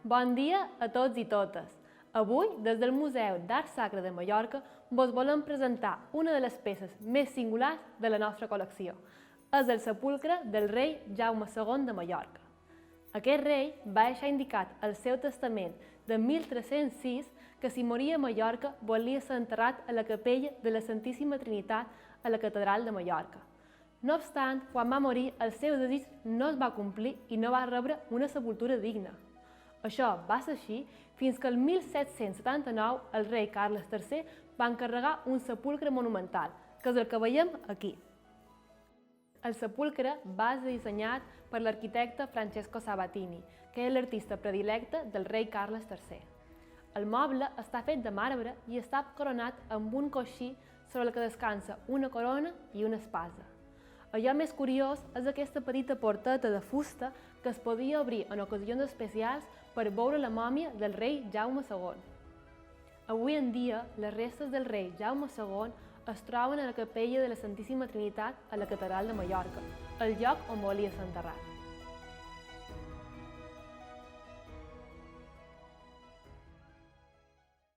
Bon dia a tots i totes. Avui, des del Museu d'Art Sacre de Mallorca, vos volem presentar una de les peces més singulars de la nostra col·lecció. És el sepulcre del rei Jaume II de Mallorca. Aquest rei va deixar indicat al seu testament de 1306 que si moria a Mallorca volia ser enterrat a la capella de la Santíssima Trinitat a la Catedral de Mallorca. No obstant, quan va morir, el seu desig no es va complir i no va rebre una sepultura digna. Això va ser així fins que el 1779 el rei Carles III va encarregar un sepulcre monumental, que és el que veiem aquí. El sepulcre va ser dissenyat per l'arquitecte Francesco Sabatini, que és l'artista predilecte del rei Carles III. El moble està fet de marbre i està coronat amb un coixí sobre el que descansa una corona i una espasa. Allò més curiós és aquesta petita porteta de fusta que es podia obrir en ocasions especials per veure la mòmia del rei Jaume II. Avui en dia, les restes del rei Jaume II es troben a la capella de la Santíssima Trinitat a la Catedral de Mallorca, el lloc on volia ser enterrat.